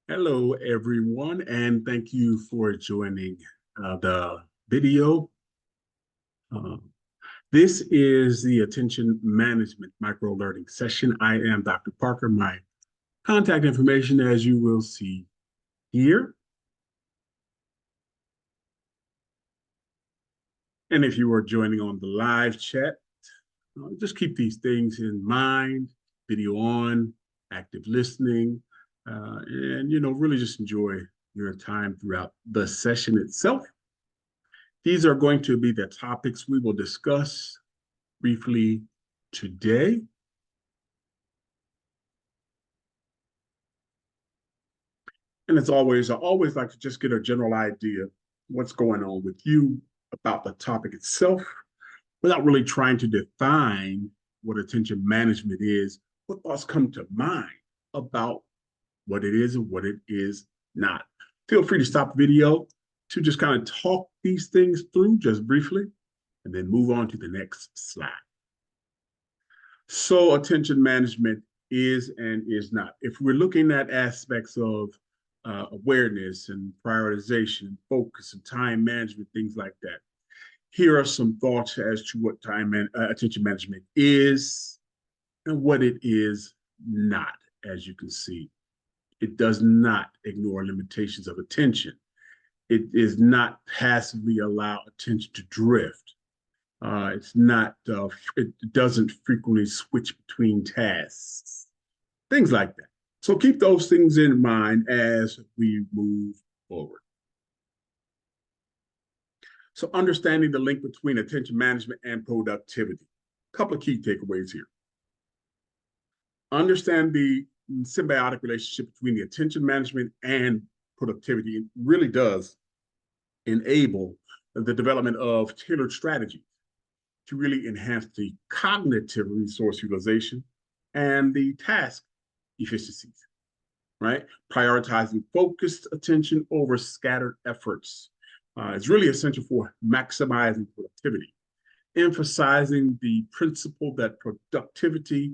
Hello, everyone, and thank you for joining the video. Uh, this is the Attention Management Micro Learning session. I am Dr. Parker. My contact information, as you will see here. And if you are joining on the live chat, just keep these things in mind, video on, active listening, and, really just enjoy your time throughout the session itself. These are going to be the topics we will discuss briefly today. And as always, I always like to just get a general idea of what's going on with you about the topic itself without really trying to define what attention management is. What thoughts come to mind about what it is and what it is not? Feel free to stop the video to just kind of talk these things through just briefly and then move on to the next slide. So attention management is and is not. If we're looking at aspects of awareness and prioritization, and focus and time management, things like that, here are some thoughts as to what attention management is and what it is not. As you can see, it does not ignore limitations of attention. It is not passively allow attention to drift. It's not, it doesn't frequently switch between tasks, things like that. So keep those things in mind as we move forward. So understanding the link between attention management and productivity. A couple of key takeaways here. Understand the symbiotic relationship between the attention management and productivity. It really does enable the development of tailored strategies to really enhance the cognitive resource utilization and the task efficiencies, right? Prioritizing focused attention over scattered efforts is really essential for maximizing productivity, emphasizing the principle that productivity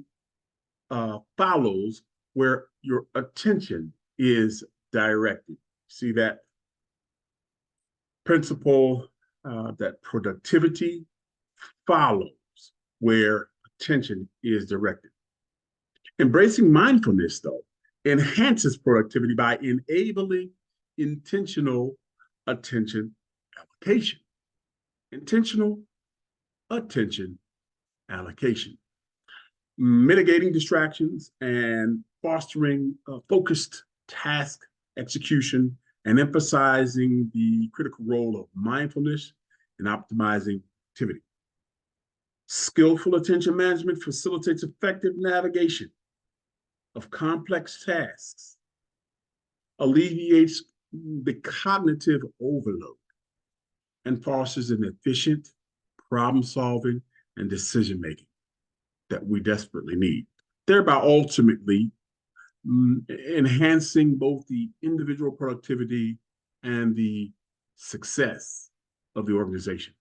follows where your attention is directed. See that principle that productivity follows where attention is directed. Embracing mindfulness, though, enhances productivity by enabling intentional attention allocation. Intentional attention allocation. Mitigating distractions and fostering focused task execution and emphasizing the critical role of mindfulness in optimizing activity. Skillful attention management facilitates effective navigation of complex tasks, alleviates the cognitive overload, and fosters an efficient problem solving and decision making that we desperately need, thereby ultimately enhancing both the individual productivity and the success of the organization.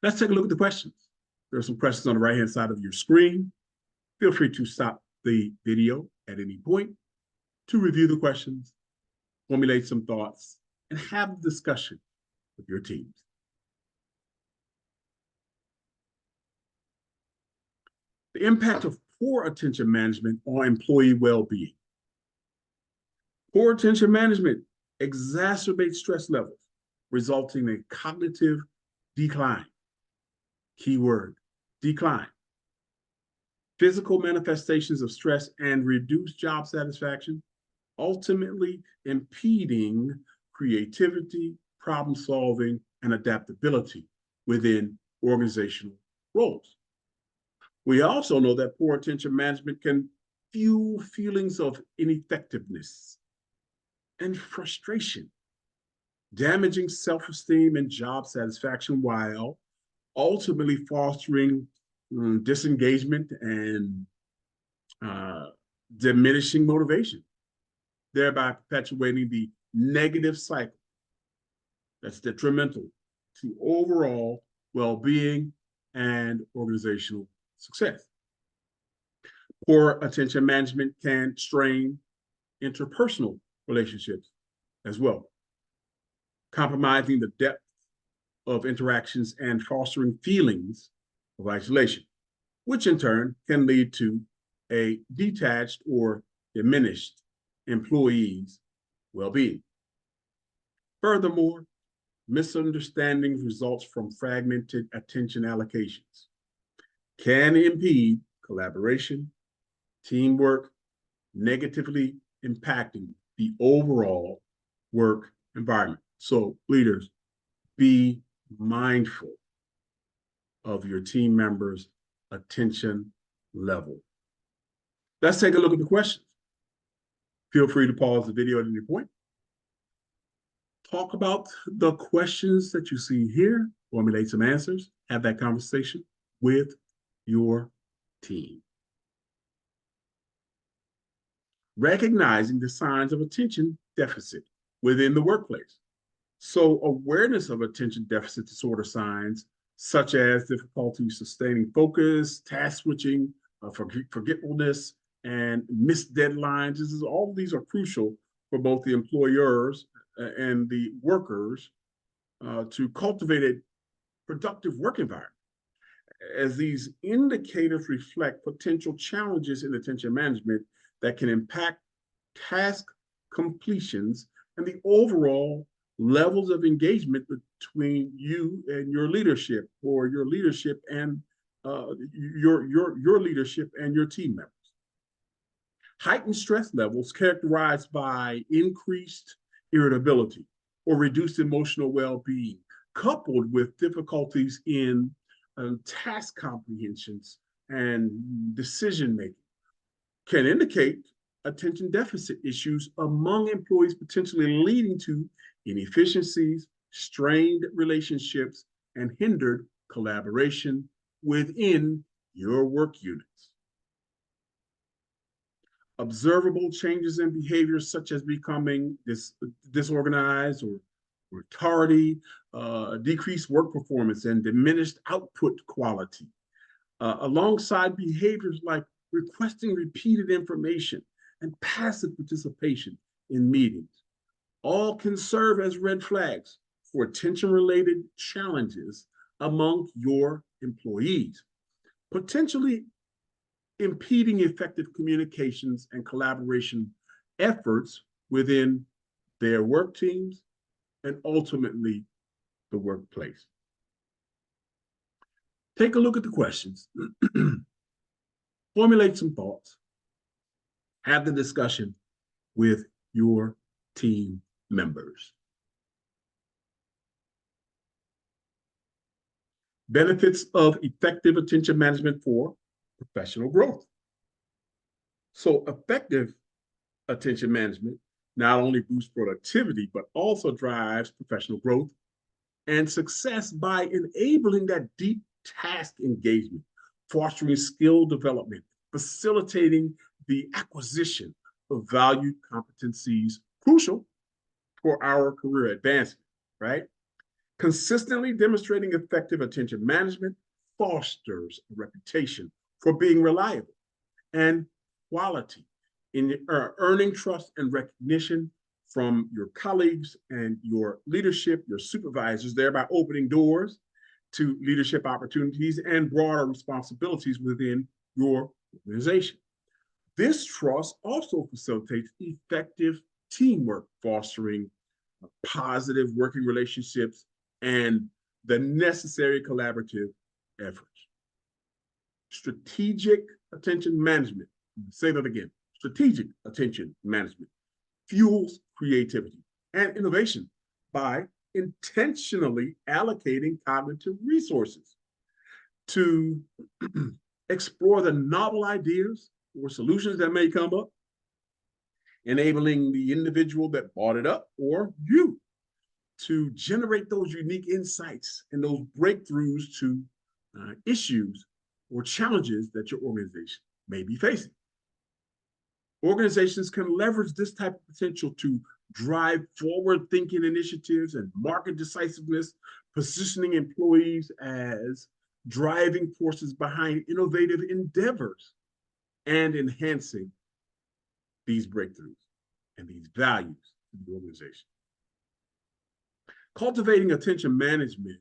Let's take a look at the questions. There are some questions on the right-hand side of your screen. Feel free to stop the video at any point to review the questions, formulate some thoughts, and have a discussion with your teams. The impact of poor attention management on employee well-being. Poor attention management exacerbates stress levels, resulting in cognitive decline. Keyword, decline. Physical manifestations of stress and reduced job satisfaction, ultimately impeding creativity, problem solving, and adaptability within organizational roles. We also know that poor attention management can fuel feelings of ineffectiveness and frustration, damaging self-esteem and job satisfaction while ultimately fostering disengagement and diminishing motivation, thereby perpetuating the negative cycle that's detrimental to overall well-being and organizational success. Poor attention management can strain interpersonal relationships as well, compromising the depth of interactions and fostering feelings of isolation, which in turn can lead to a detached or diminished employee's well-being. Furthermore, misunderstandings results from fragmented attention allocations can impede collaboration, teamwork, negatively impacting the overall work environment. So leaders, be mindful of your team members' attention level. Let's take a look at the questions. Feel free to pause the video at any point. Talk about the questions that you see here, formulate some answers, have that conversation with your team. Recognizing the signs of attention deficit within the workplace. So awareness of attention deficit disorder signs, such as difficulty sustaining focus, task switching, forgetfulness, and missed deadlines. All of these are crucial for both the employers and the workers to cultivate a productive work environment, as these indicators reflect potential challenges in attention management that can impact task completions and the overall levels of engagement between you and your leadership, or your leadership and your leadership and your team members. Heightened stress levels characterized by increased irritability or reduced emotional well-being, coupled with difficulties in task comprehensions and decision-making, can indicate attention deficit issues among employees, potentially leading to inefficiencies, strained relationships, and hindered collaboration within your work units. Observable changes in behaviors such as becoming disorganized or tardy, decreased work performance, and diminished output quality, alongside behaviors like requesting repeated information and passive participation in meetings, all can serve as red flags for attention-related challenges among your employees, potentially impeding effective communications and collaboration efforts within their work teams and ultimately the workplace. Take a look at the questions, formulate some thoughts, have the discussion with your team members. Benefits of effective attention management for professional growth. So effective attention management not only boosts productivity, but also drives professional growth and success by enabling that deep task engagement, fostering skill development, facilitating the acquisition of valued competencies crucial for our career advancement, right? Consistently demonstrating effective attention management fosters a reputation for being reliable and quality in earning trust and recognition from your colleagues and your leadership, your supervisors, thereby opening doors to leadership opportunities and broader responsibilities within your organization. This trust also facilitates effective teamwork, fostering positive working relationships and the necessary collaborative efforts. Strategic attention management, say that again, strategic attention management fuels creativity and innovation by intentionally allocating cognitive resources to explore the novel ideas or solutions that may come up, enabling the individual that brought it up or you to generate those unique insights and those breakthroughs to issues or challenges that your organization may be facing. Organizations can leverage this type of potential to drive forward-thinking initiatives and market decisiveness, positioning employees as driving forces behind innovative endeavors and enhancing these breakthroughs. and these values to the organization. Cultivating attention management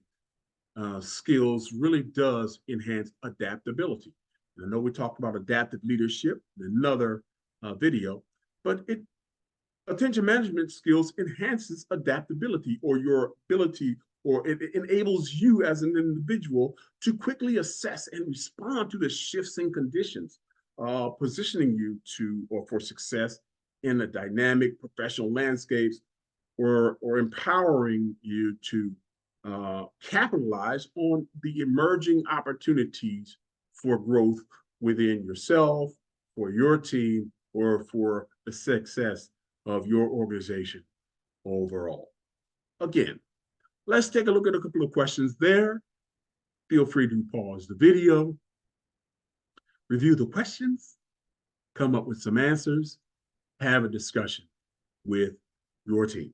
skills really does enhance adaptability. And I know we talked about adaptive leadership in another video, but attention management skills enhances adaptability, or your ability, or it enables you as an individual to quickly assess and respond to the shifts in conditions, positioning you to or for success in a dynamic professional landscapes, or empowering you to capitalize on the emerging opportunities for growth within yourself, for your team, or for the success of your organization overall. Again, let's take a look at a couple of questions there. Feel free to pause the video, review the questions, come up with some answers, have a discussion with your team.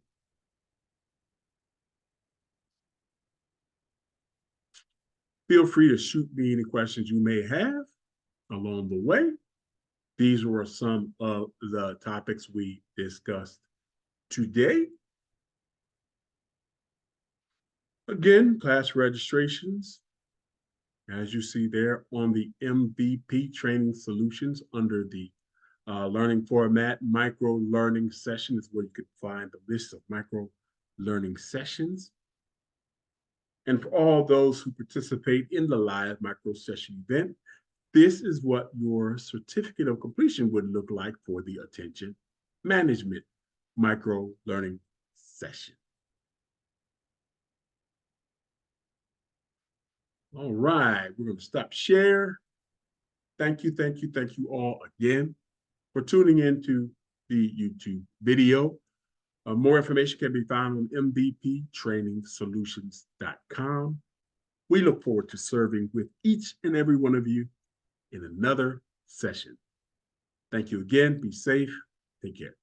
Feel free to shoot me any questions you may have along the way. These were some of the topics we discussed today. Again, class registrations, as you see there on the MVP Training Solutions under the learning format, micro learning session is where you can find the list of micro learning sessions. And for all those who participate in the live micro session event, this is what your certificate of completion would look like for the attention management micro learning session. All right, we're going to stop share. Thank you all again for tuning into the YouTube video. More information can be found on mvptrainingsolutions.com. We look forward to serving with each and every one of you in another session. Thank you again. Be safe. Take care.